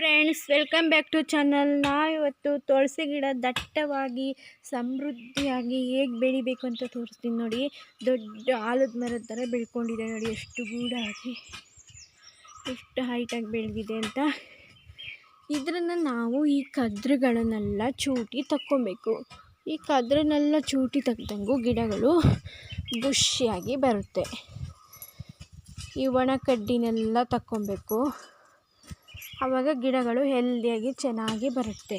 Friends, welcome back to channel. ನಾವಿವತ್ತು ತುಳಸಿ ಗಿಡ ದಟ್ಟವಾಗಿ ಸಮೃದ್ಧಿಯಾಗಿ ಹೇಗೆ ಬೆಳಿಬೇಕು ಅಂತ ತೋರಿಸ್ತೀನಿ ನೋಡಿ. ದೊಡ್ಡ ಆಲದ ಮರದ ಥರ ಬೆಳ್ಕೊಂಡಿದೆ ನೋಡಿ, ಎಷ್ಟು ಗೂಡಾಗಿ ಎಷ್ಟು ಹೈಟಾಗಿ ಬೆಳೆದಿದೆ ಅಂತ. ಇದನ್ನು ನಾವು ಈ ಕದ್ರಗಳನ್ನೆಲ್ಲ ಚೂಟಿ ತಕ್ಕೊಬೇಕು. ಈ ಕದ್ರನ್ನೆಲ್ಲ ಚೂಟಿ ತೆಗ್ದಂಗೂ ಗಿಡಗಳು ಬುಷಿಯಾಗಿ ಬರುತ್ತೆ. ಈ ಒಣ ಕಡ್ಡಿನೆಲ್ಲ ತಕ್ಕೊಬೇಕು, ಆವಾಗ ಗಿಡಗಳು ಹೆಲ್ದಿಯಾಗಿ ಚೆನ್ನಾಗಿ ಬರುತ್ತೆ.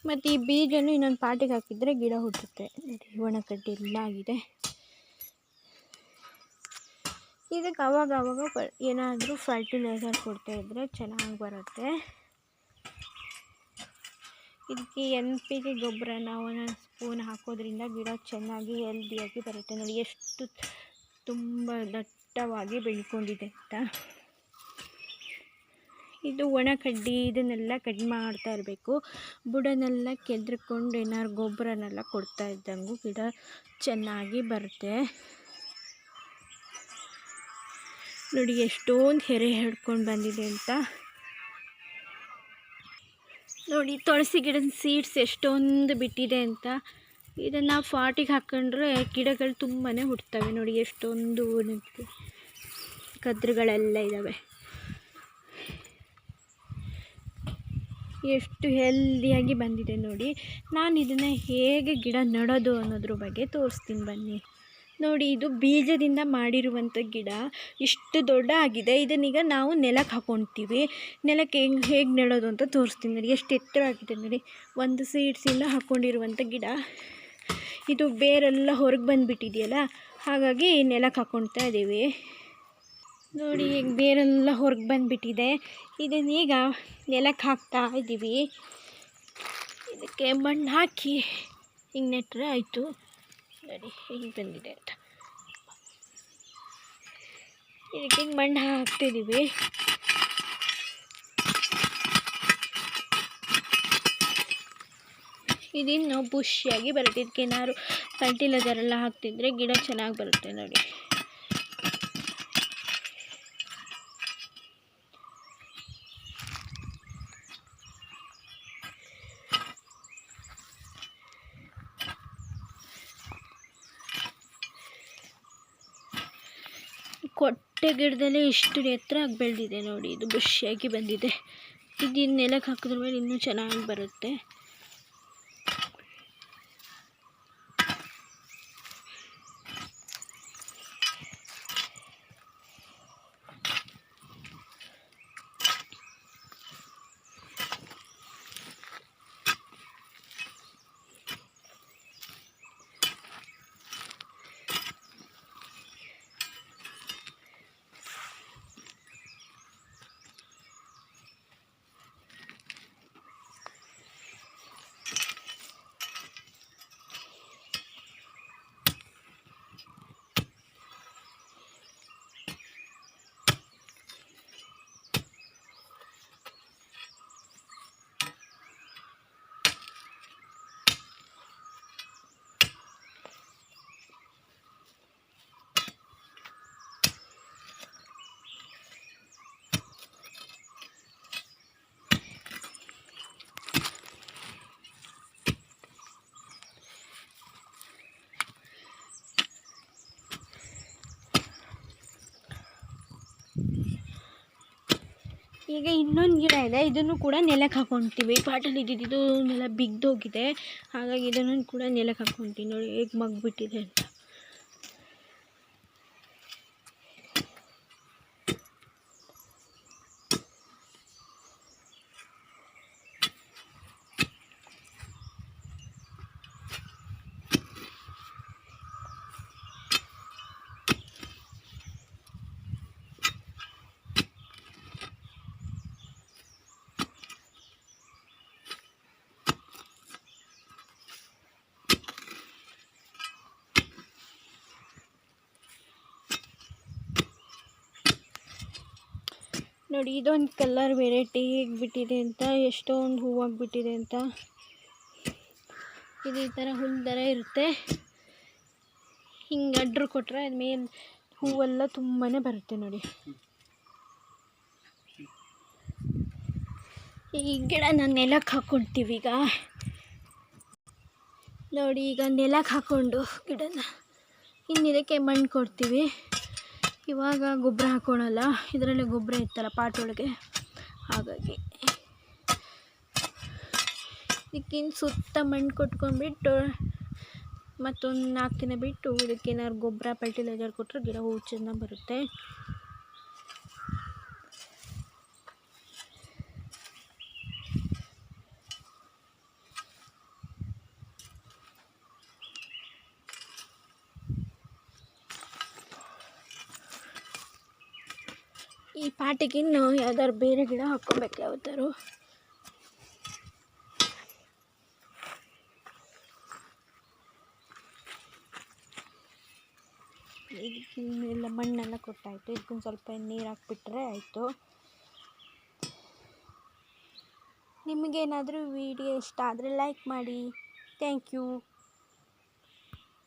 ಮತ್ತು ಈ ಬೀಜನೂ ಇನ್ನೊಂದು ಪಾಟಿಗೆ ಹಾಕಿದರೆ ಗಿಡ ಹುಟ್ಟುತ್ತೆ ನೋಡಿ. ಒಣ ಕಡ್ಡಿ ಎಲ್ಲ ಆಗಿದೆ. ಇದಕ್ಕೆ ಅವಾಗ ಏನಾದರೂ ಫರ್ಟಿಲೈಸರ್ ಕೊಡ್ತಾಯಿದ್ರೆ ಚೆನ್ನಾಗಿ ಬರುತ್ತೆ. ಇದಕ್ಕೆ NPK ಗೊಬ್ಬರನ ಒಂದೊಂದು ಸ್ಪೂನ್ ಹಾಕೋದ್ರಿಂದ ಗಿಡ ಚೆನ್ನಾಗಿ ಹೆಲ್ದಿಯಾಗಿ ಬರುತ್ತೆ ನೋಡಿ. ಎಷ್ಟು ತುಂಬ ದಟ್ಟವಾಗಿ ಬೆಳ್ಕೊಂಡಿದೆ ಅಂತ. ಇದು ಒಣ ಕಡ್ಡಿ, ಇದನ್ನೆಲ್ಲ ಕಟ್ ಮಾಡ್ತಾ ಇರಬೇಕು. ಬುಡನೆಲ್ಲ ಕೆದ್ರಿಕೊಂಡು ಏನಾದ್ರು ಗೊಬ್ಬರನೆಲ್ಲ ಕೊಡ್ತಾ ಇದ್ದಂಗೂ ಗಿಡ ಚೆನ್ನಾಗಿ ಬರುತ್ತೆ ನೋಡಿ. ಎಷ್ಟೊಂದು ಎರೆ ಹಿಡ್ಕೊಂಡು ಬಂದಿದೆ ಅಂತ ನೋಡಿ. ತುಳಸಿ ಗಿಡದ ಸೀಡ್ಸ್ ಎಷ್ಟೊಂದು ಬಿಟ್ಟಿದೆ ಅಂತ. ಇದನ್ನು ಫಾಟಿಗೆ ಹಾಕೊಂಡ್ರೆ ಗಿಡಗಳು ತುಂಬಾ ಹುಡ್ತವೆ ನೋಡಿ. ಎಷ್ಟೊಂದು ಕದ್ರಗಳೆಲ್ಲ ಇದ್ದಾವೆ. ಎಷ್ಟು ಹೆಲ್ದಿಯಾಗಿ ಬಂದಿದೆ ನೋಡಿ. ನಾನು ಇದನ್ನು ಹೇಗೆ ಗಿಡ ನೆಡೋದು ಅನ್ನೋದ್ರ ಬಗ್ಗೆ ತೋರಿಸ್ತೀನಿ ಬನ್ನಿ ನೋಡಿ. ಇದು ಬೀಜದಿಂದ ಮಾಡಿರುವಂಥ ಗಿಡ ಇಷ್ಟು ದೊಡ್ಡ ಆಗಿದೆ. ಇದನ್ನೀಗ ನಾವು ನೆಲಕ್ಕೆ ಹಾಕ್ಕೊಳ್ತೀವಿ. ನೆಲಕ್ಕೆ ಹೇಗೆ ನೆಡೋದು ಅಂತ ತೋರಿಸ್ತೀನಿ ನೋಡಿ. ಎಷ್ಟು ಎತ್ತರ ಆಗಿದೆ ನೋಡಿ. ಒಂದು ಸೀಡ್ಸಿಂದ ಹಾಕ್ಕೊಂಡಿರುವಂಥ ಗಿಡ. ಇದು ಬೇರೆಲ್ಲ ಹೊರಗೆ ಬಂದುಬಿಟ್ಟಿದೆಯಲ್ಲ, ಹಾಗಾಗಿ ನೆಲಕ್ಕೆ ಹಾಕ್ಕೊಳ್ತಾ ಇದ್ದೀವಿ ನೋಡಿ. ಈಗ ಬೇರೆಲ್ಲ ಹೊರಗೆ ಬಂದುಬಿಟ್ಟಿದೆ. ಇದನ್ನೀಗ ನೆಲಕ್ಕೆ ಹಾಕ್ತಾ ಇದ್ದೀವಿ. ಇದಕ್ಕೆ ಮಣ್ಣು ಹಾಕಿ ಹಿಂಗೆ ನೆಟ್ಟರೆ ಆಯಿತು ನೋಡಿ. ಹಿಂಗೆ ಬಂದಿದೆ ಅಂತ. ಇದಕ್ಕೆ ಹಿಂಗೆ ಮಣ್ಣು ಹಾಕ್ತಿದ್ದೀವಿ. ಇದಿನ್ನು ಬುಷಿಯಾಗಿ ಬರುತ್ತೆ. ಇದಕ್ಕೆ ಏನಾದ್ರು ಫರ್ಟಿಲೈಸರ್ ಎಲ್ಲ ಹಾಕ್ತಿದ್ರೆ ಗಿಡ ಚೆನ್ನಾಗಿ ಬರುತ್ತೆ ನೋಡಿ. ಕೊಟ್ಟೆ ಗಿಡದಲ್ಲೇ ಇಷ್ಟು ಎತ್ತರವಾಗಿ ಬೆಳೆದಿದೆ ನೋಡಿ. ಇದು ಬುಷಿಯಾಗಿ ಬಂದಿದೆ. ಇದು ನೆಲಕ್ಕೆ ಹಾಕಿದ್ರ ಮೇಲೆ ಇನ್ನೂ ಚೆನ್ನಾಗಿ ಬರುತ್ತೆ. ಈಗ ಇನ್ನೊಂದು ಗಿಡ ಇದೆ. ಇದನ್ನು ಕೂಡ ನೆಲಕ್ಕೆ ಹಾಕ್ಕೊಳ್ತೀವಿ. ಪಾಟಲ್ಲಿ ಇದ್ದಿದ್ದು ನೆಲ ಬಿದ್ದೋಗಿದೆ, ಹಾಗಾಗಿ ಇದನ್ನು ಕೂಡ ನೆಲಕ್ಕೆ ಹಾಕ್ಕೊಳ್ತೀವಿ ನೋಡಿ. ಹೇಗೆ ಮಗ್ಬಿಟ್ಟಿದೆ ಅಂತ. ನೋಡಿ, ಇದೊಂದು ಕಲರ್ ವೆರೈಟಿ ಹೇಗೆ ಬಿಟ್ಟಿದೆ ಅಂತ. ಎಷ್ಟೊಂದು ಹೂವಾಗ್ಬಿಟ್ಟಿದೆ ಅಂತ. ಇದು ಈ ಥರ ಹುಲ್ ಥರ ಇರುತ್ತೆ. ಹಿಂಗೆ ಅಡ್ರು ಕೊಟ್ಟರೆ ಅದ್ಮೇಲೆ ಹೂವೆಲ್ಲ ತುಂಬಾ ಬರುತ್ತೆ ನೋಡಿ. ಈ ಗಿಡನ ನೆಲಕ್ಕೆ ಹಾಕ್ಕೊಳ್ತೀವಿ ಈಗ. ನೋಡಿ, ಈಗ ನೆಲಕ್ಕೆ ಹಾಕ್ಕೊಂಡು ಗಿಡನ ಇನ್ನು ಇದಕ್ಕೆ ಮಣ್ಣು ಕೊಡ್ತೀವಿ. ಇವಾಗ ಗೊಬ್ಬರ ಹಾಕ್ಕೊಳಲ್ಲ, ಇದರಲ್ಲೇ ಗೊಬ್ಬರ ಇತ್ತಲ್ಲ ಪಾಟ್ ಒಳಗೆ, ಹಾಗಾಗಿ ಇದಕ್ಕಿಂತ ಸುತ್ತ ಮಣ್ಣು ಕೊಟ್ಕೊಂಡ್ಬಿಟ್ಟು ಮತ್ತೊಂದು 4 ದಿನ ಬಿಟ್ಟು ಇದಕ್ಕೆ ಏನಾದ್ರು ಗೊಬ್ಬರ ಫರ್ಟಿಲೈಸರ್ ಕೊಟ್ಟರೆ ಗಿಡ ಹೂ ಚೆನ್ನಾಗಿ ಬರುತ್ತೆ. ಈ ಪಾಟಿಗೆ ಇನ್ನು ಯಾವ್ದಾದ್ರು ಬೇರೆ ಗಿಡ ಹಾಕ್ಕೊಬೇಕು ಯಾವ್ದಾದ್ರು. ಇದಕ್ಕೆಲ್ಲ ಮಣ್ಣೆಲ್ಲ ಕೊಟ್ಟಾಯಿತು. ಇದಕ್ಕೊಂದು ಸ್ವಲ್ಪ ನೀರು ಹಾಕ್ಬಿಟ್ರೆ ಆಯಿತು. ನಿಮಗೇನಾದರೂ ವಿಡಿಯೋ ಇಷ್ಟ ಆದರೆ ಲೈಕ್ ಮಾಡಿ. Thank you.